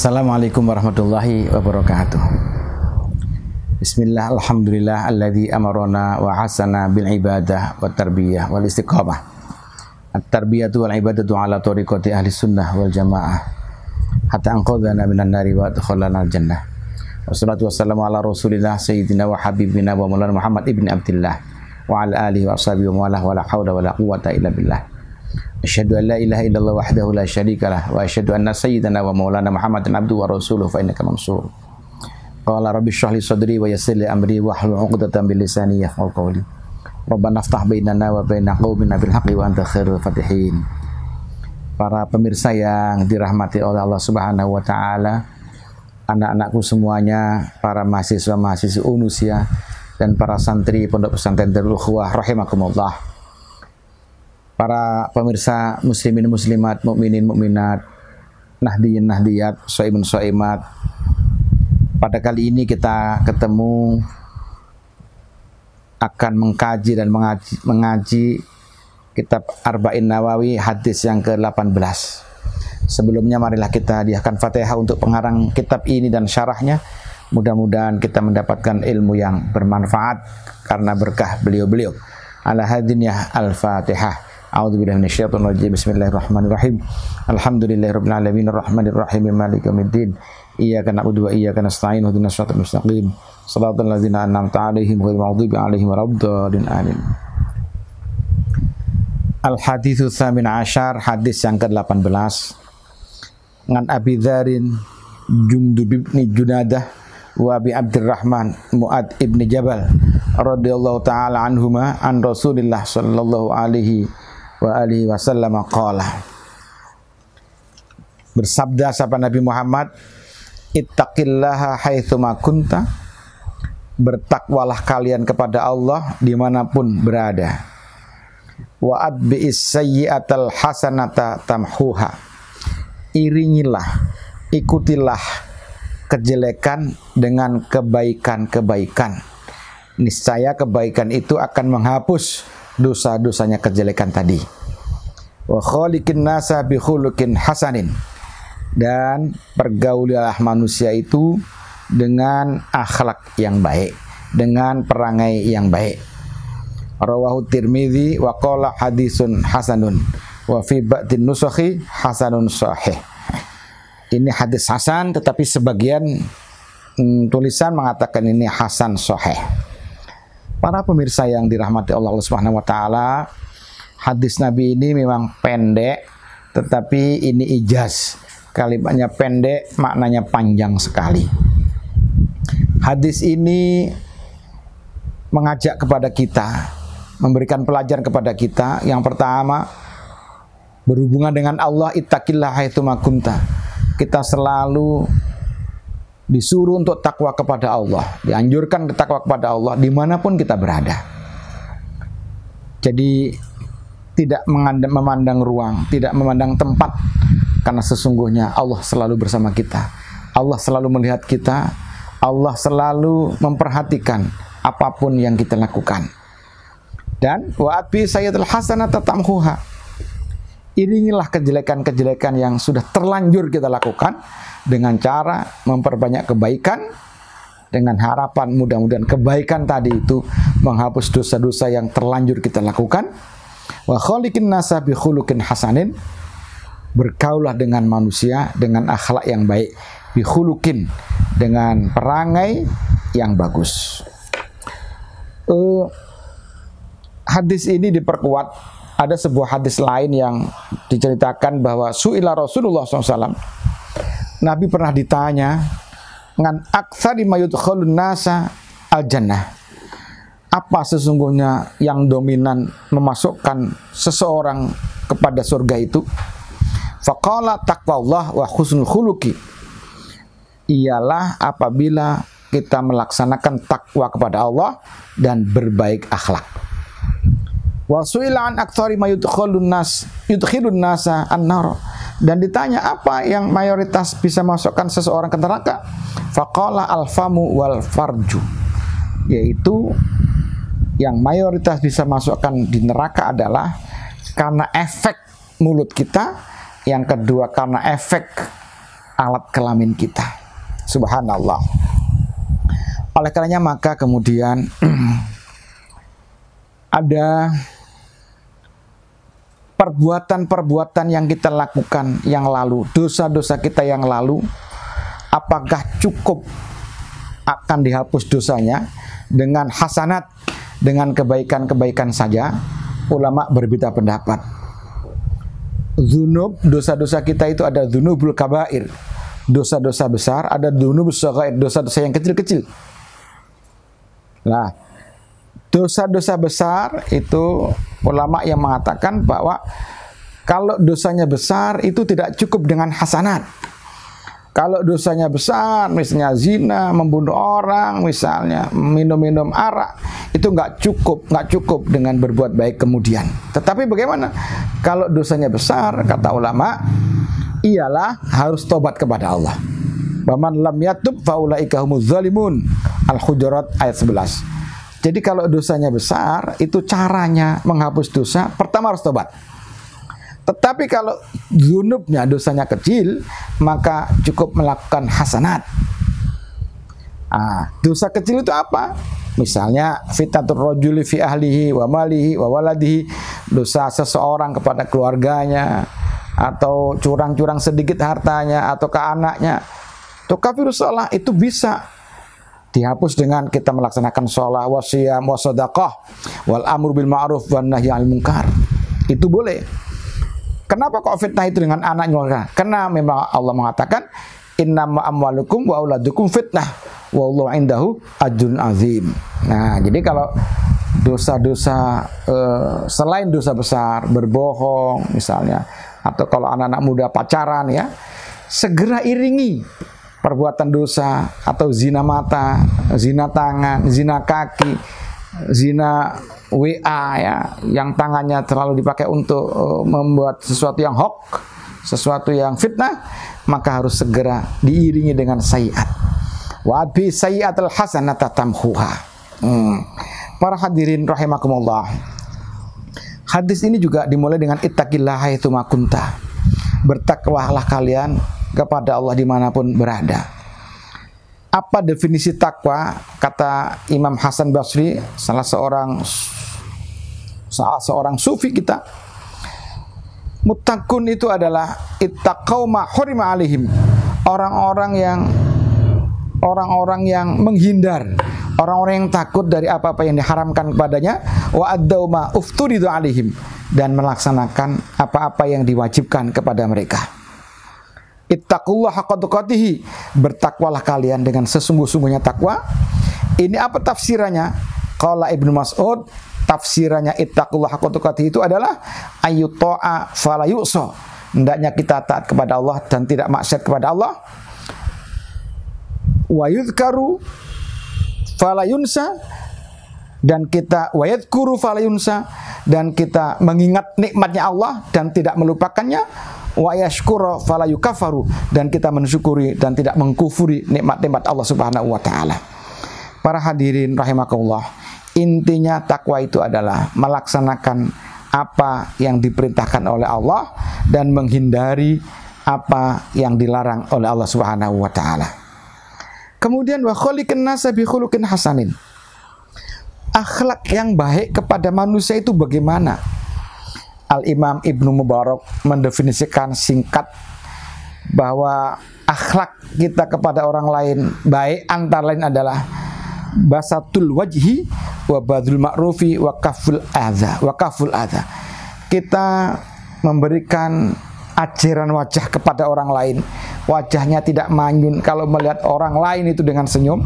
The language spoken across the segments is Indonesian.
Assalamualaikum warahmatullahi wabarakatuh. Bismillah, alhamdulillah alladzi amarona wa hasana bil ibadah wa tarbiyah wal istiqamah. At-tarbiyatu wal ibadatu ala tariqati ahli sunnah wal jamaah hatta anqadhana minan nari wa adkhalana al jannah. Wassalatu wassalamu ala rasulillah sayyidina wa habibina wa maulana Muhammad ibn Abdillah wa ala alihi wa ashabihi wa mawalah wa la hawla wa la quwwata illa billah. Asyhadu an la ilaha illallah wahdahu la syarikalah wa asyhadu anna sayyidana wa maulana Muhammadan abduhu wa rasuluhu fa innaka mansur. Qala rabbi shrah li sadri wa yassir li amri wa hlul 'uqdatam min lisani yafqahu qawli. Rabbana iftah bainana wa baina qaumina bil haqqi wa anta khairul fatihin. Para pemirsa yang dirahmati oleh Allah Subhanahu wa taala, anak-anakku semuanya, para mahasiswa-mahasiswi Unusia dan para santri Pondok Pesantren Darul Ukhuwah rahimakumullah. Para pemirsa muslimin muslimat, mukminin mukminat, nahdiyin nahdiyat, shaimin shaimat. Pada kali ini kita ketemu akan mengkaji dan mengaji kitab Arba'in Nawawi hadis yang ke-18. Sebelumnya marilah kita hadiahkan Fatihah untuk pengarang kitab ini dan syarahnya. Mudah-mudahan kita mendapatkan ilmu yang bermanfaat karena berkah beliau-beliau. Ala hadiniyah al-Fatihah. A'udzubillahi minasyaitonir rajim. Bismillahirrahmanirrahim. Alhamdulillahirabbil alamin arrahmanir rahim maliki yaumiddin. Iyyaka na'budu wa iyyaka nasta'in ihdinas siratal mustaqim. Shiratal ladzina an'amta 'alaihim ghairil maghdubi 'alaihim waladdallin. Amin. Al-haditsu tsamin asyar, hadis yang ke-18. Ngan Abi Dzarin Jundub bin Junadah wa Abi Abdurrahman Mu'ad ibn Jabal radhiyallahu ta'ala anhuma an Rasulillah sallallahu alaihi wa alihi wasallam qala. Bersabda sahabat Nabi Muhammad, ittaqillaha haitsuma kunta, bertakwalah kalian kepada Allah dimanapun berada. Wa adbi'is sayyi'atal hasanata tamhuha, iringilah, ikutilah kejelekan dengan kebaikan-kebaikan. Niscaya kebaikan itu akan menghapus dosa-dosanya kejelekan tadi. Wa khaliqin nasa bi khuluqin hasanin, dan pergaulilah manusia itu dengan akhlak yang baik, dengan perangai yang baik. Rawahu Tirmidzi wa qala hadisun hasanun wa fi ba'din nusakhi hasanun sahih. Ini hadis hasan, tetapi sebagian tulisan mengatakan ini hasan sahih. Para pemirsa yang dirahmati Allah Subhanahu wa taala, hadis Nabi ini memang pendek, tetapi ini ijaz. Kalimatnya pendek, maknanya panjang sekali. Hadis ini mengajak kepada kita, memberikan pelajaran kepada kita. Yang pertama, berhubungan dengan Allah, ittaqillah haitsuma kunta. Kita selalu disuruh untuk takwa kepada Allah, dianjurkan takwa kepada Allah dimanapun kita berada. Jadi tidak memandang ruang, tidak memandang tempat, karena sesungguhnya Allah selalu bersama kita. Allah selalu melihat kita. Allah selalu memperhatikan apapun yang kita lakukan. Dan wa'at bi sayyidatil hasanata tamhuha, iringilah kejelekan-kejelekan yang sudah terlanjur kita lakukan dengan cara memperbanyak kebaikan, dengan harapan mudah-mudahan kebaikan tadi itu menghapus dosa-dosa yang terlanjur kita lakukan. Wa khaliqin nasa bi khuluqin hasanin, bergaulah dengan manusia dengan akhlak yang baik, bi khuluqin, dengan perangai yang bagus. Hadis ini diperkuat. Ada sebuah hadis lain yang diceritakan bahwa su'ila Rasulullah SAW, Nabi pernah ditanya, ngan aktsari ma yudkhalun nasa al-jannah, apa sesungguhnya yang dominan memasukkan seseorang kepada surga itu? Faqala taqwallah wa husnul khuluqi, ialah apabila kita melaksanakan takwa kepada Allah dan berbaik akhlak. Wa su'ila an aktsari ma yudkhilun nasa an-nar, dan ditanya apa yang mayoritas bisa masukkan seseorang ke neraka? Faqala al-famu wal farju, yaitu yang mayoritas bisa masukkan di neraka adalah karena efek mulut kita, yang kedua karena efek alat kelamin kita. Subhanallah. Oleh karenanya maka kemudian ada perbuatan-perbuatan yang kita lakukan yang lalu, dosa-dosa kita yang lalu, apakah cukup akan dihapus dosanya dengan hasanat, dengan kebaikan-kebaikan saja? Ulama berbeda pendapat. Dzunub, dosa-dosa kita itu ada dzunubul kabair, dosa-dosa besar, ada dzunubus shaghair, dosa-dosa yang kecil-kecil. Nah, dosa-dosa besar itu ulama yang mengatakan bahwa kalau dosanya besar itu tidak cukup dengan hasanat. Kalau dosanya besar, misalnya zina, membunuh orang, misalnya minum-minum arak, itu nggak cukup dengan berbuat baik kemudian. Tetapi bagaimana? Kalau dosanya besar, kata ulama, ialah harus tobat kepada Allah. Waman lam yatub faulaika humuz zalimun. Al-Hujurat ayat 11. Jadi kalau dosanya besar, itu caranya menghapus dosa, pertama harus tobat. Tetapi kalau dzunubnya, dosanya kecil, maka cukup melakukan hasanat. Dosa kecil itu apa? Misalnya fitnatur rajuli fi ahlihi wa malihi wa waladihi, dosa seseorang kepada keluarganya, atau curang-curang sedikit hartanya, atau ke anaknya. Tukafirus shalah itu bisa dihapus dengan kita melaksanakan sholat, wasiyam, wasadaqah, wal amru bil ma'ruf wan nahyi 'anil munkar. Itu boleh. Kenapa kok fitnah itu dengan anaknya? Karena memang Allah mengatakan innama amwalukum wa auladukum fitnah wallahu indahu ajrun azim. Nah, jadi kalau dosa-dosa selain dosa besar, berbohong misalnya, atau kalau anak-anak muda pacaran ya, segera iringi perbuatan dosa, atau zina mata, zina tangan, zina kaki, zina WA ya, yang tangannya terlalu dipakai untuk membuat sesuatu yang hoax, sesuatu yang fitnah, maka harus segera diiringi dengan sayiat. Wa bi sayyi'atil hasanata tamhuha. Para hadirin rahimakumullah. Hadis ini juga dimulai dengan ittaqillaha haitsu ma kunta. Bertakwalah kalian kepada Allah dimanapun berada. Apa definisi takwa? Kata Imam Hasan Basri, salah seorang sufi kita, muttaqun itu adalah ittaqau ma hurima alaihim, orang-orang yang menghindar, orang-orang yang takut dari apa-apa yang diharamkan kepadanya, wa addau ma ufturidu alaihim, dan melaksanakan apa-apa yang diwajibkan kepada mereka. Ittaqullaha haqqa tuqatih, bertakwalah kalian dengan sesungguh-sungguhnya takwa. Ini apa tafsirannya? Qala Ibnu Mas'ud, tafsirannya ittaqullaha haqqa tuqatih itu adalah ayyuta'a fala yu'sa, hendaknya kita taat kepada Allah dan tidak maksiat kepada Allah. Wa yudhkaru fala yunsa, dan kita wa yadhkuru fala yunsa, dan kita mengingat nikmatnya Allah dan tidak melupakannya. Wa yashkura fala yukafaru, dan kita mensyukuri dan tidak mengkufuri nikmat-nikmat Allah Subhanahu wa taala. Para hadirin rahimakumullah, intinya takwa itu adalah melaksanakan apa yang diperintahkan oleh Allah dan menghindari apa yang dilarang oleh Allah Subhanahu wa taala. Kemudian wa khaliqan nasa bi khuluqin hasanin. Akhlak yang baik kepada manusia itu bagaimana? Al-Imam Ibnu Mubarak mendefinisikan singkat bahwa akhlak kita kepada orang lain baik antara lain adalah basatul wajhi wa badrul ma'rufi wa kaful adza. Kita memberikan ajaran wajah kepada orang lain, wajahnya tidak manyun kalau melihat orang lain itu dengan senyum,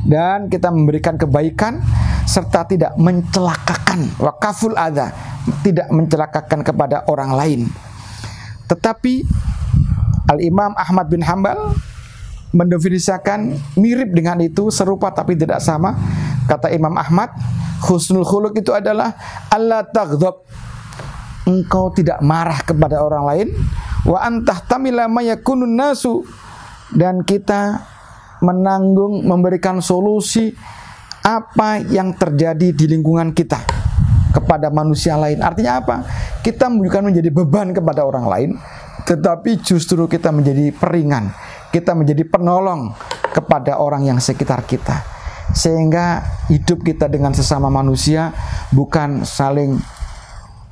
dan kita memberikan kebaikan serta tidak mencelakakan, wa kaful adza, tidak mencelakakan kepada orang lain. Tetapi Al-Imam Ahmad bin Hanbal mendefinisikan mirip dengan itu, serupa tapi tidak sama. Kata Imam Ahmad, husnul khuluq itu adalah alla taghdab, engkau tidak marah kepada orang lain, wa antahtamila ma yakunun nasu, dan kita menanggung, memberikan solusi apa yang terjadi di lingkungan kita kepada manusia lain. Artinya apa? Kita bukan menjadi beban kepada orang lain, tetapi justru kita menjadi peringan, kita menjadi penolong kepada orang yang sekitar kita. Sehingga hidup kita dengan sesama manusia bukan saling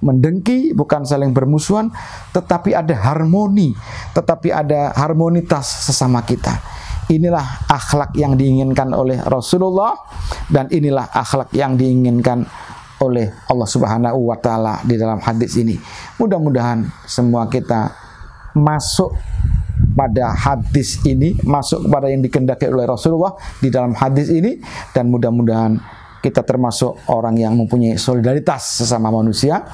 mendengki, bukan saling bermusuhan, tetapi ada harmoni, tetapi ada harmonitas sesama kita. Inilah akhlak yang diinginkan oleh Rasulullah, dan inilah akhlak yang diinginkan oleh Allah Subhanahu wa Ta'ala di dalam hadis ini. Mudah-mudahan semua kita masuk pada hadis ini, masuk kepada yang dikehendaki oleh Rasulullah di dalam hadis ini, dan mudah-mudahan kita termasuk orang yang mempunyai solidaritas sesama manusia,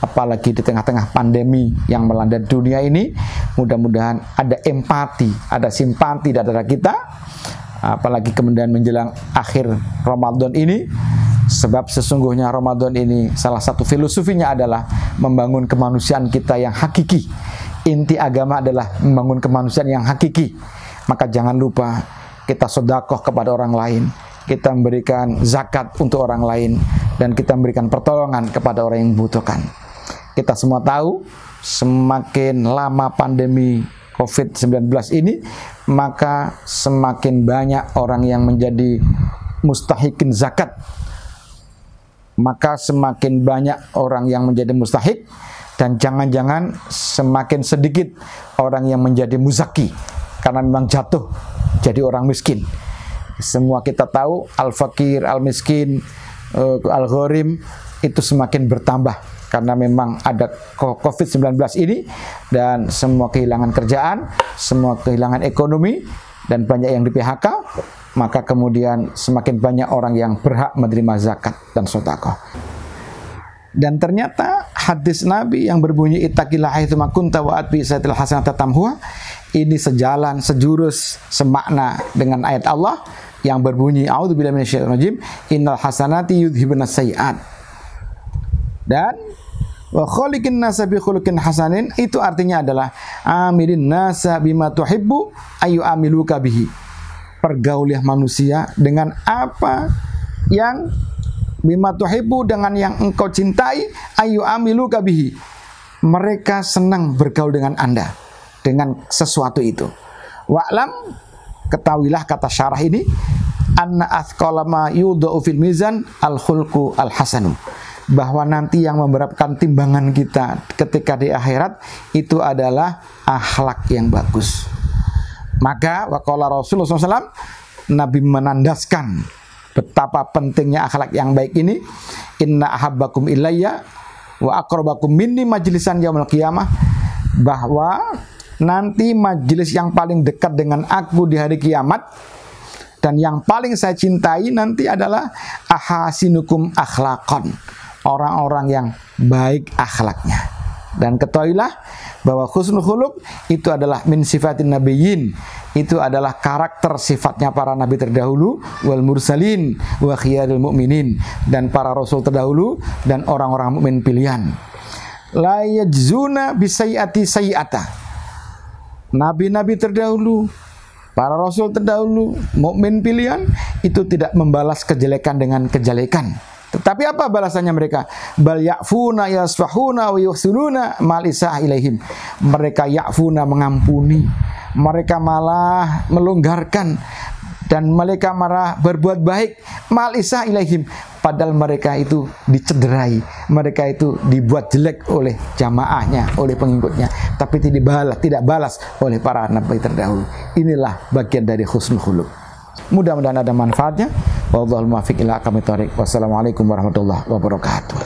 apalagi di tengah-tengah pandemi yang melanda dunia ini. Mudah-mudahan ada empati, ada simpati di antara kita, apalagi kemudian menjelang akhir Ramadan ini. Sebab sesungguhnya Ramadan ini salah satu filosofinya adalah membangun kemanusiaan kita yang hakiki. Inti agama adalah membangun kemanusiaan yang hakiki. Maka jangan lupa kita sedekah kepada orang lain, kita memberikan zakat untuk orang lain, dan kita memberikan pertolongan kepada orang yang membutuhkan. Kita semua tahu semakin lama pandemi COVID-19 ini, maka semakin banyak orang yang menjadi mustahikin zakat. Maka semakin banyak orang yang menjadi mustahik, dan jangan-jangan semakin sedikit orang yang menjadi muzaki, karena memang jatuh jadi orang miskin. Semua kita tahu al-fakir, al-miskin, al-gharim itu semakin bertambah karena memang ada COVID-19 ini, dan semua kehilangan kerjaan, semua kehilangan ekonomi, dan banyak yang di PHK. Maka kemudian semakin banyak orang yang berhak menerima zakat dan sedekah. Dan ternyata hadis Nabi yang berbunyi ittaqillah haitsu ma kunta wa atbi satil hasanata tamhuha, ini sejalan, sejurus, semakna dengan ayat Allah yang berbunyi a'udzubillahi minasyaitonir rajim, innal hasanati yudhibunas sayiat. Dan wa khaliqin nasa bi khuluqin hasanin, itu artinya adalah amilin nasa bima tuhibbu ayu amiluka bihi. Pergaulilah manusia dengan apa yang bima tuhibbu, dengan yang engkau cintai, ayu amiluka bihi. Mereka senang bergaul dengan Anda dengan sesuatu itu. Wa'lam, ketahuilah kata syarah ini, anna athqala ma yudha'u fil mizan al-khulqu al-hasanu, bahwa nanti yang memberatkan timbangan kita ketika di akhirat itu adalah akhlak yang bagus. Maka waqala Rasulullah SAW, Nabi menandaskan betapa pentingnya akhlak yang baik ini. Inna ahabbakum ilayya wa aqrabakum minni majlisan yaumil qiyamah, bahwa nanti majelis yang paling dekat dengan aku di hari kiamat dan yang paling saya cintai nanti adalah ahasinukum akhlaqan, orang-orang yang baik akhlaknya. Dan ketahuilah bahwa husnul khuluq itu adalah min sifatin nabiyyin, itu adalah karakter sifatnya para nabi terdahulu, wal mursalin wa khiyarul mu'minin, dan para rasul terdahulu dan orang-orang mukmin pilihan. La yajzuna bisayyiati sayyi'ata, nabi-nabi terdahulu, para rasul terdahulu, mukmin pilihan itu tidak membalas kejelekan dengan kejelekan. Tetapi apa balasannya mereka? Bal ya'funa yasfahuna wa yuhsinuna mal isah ilaihim. Mereka ya'funa, mengampuni, mereka malah melonggarkan, dan mereka malah berbuat baik, mal isah ilaihim, padahal mereka itu dicederai, mereka itu dibuat jelek oleh jamaahnya, oleh pengikutnya, tapi tidak balas oleh para nabi terdahulu. Inilah bagian dari husnul khuluq. Mudah-mudahan ada manfaatnya. Wallahul muwaffiq ila aqwamit thoriq. Wassalamualaikum warahmatullahi wabarakatuh.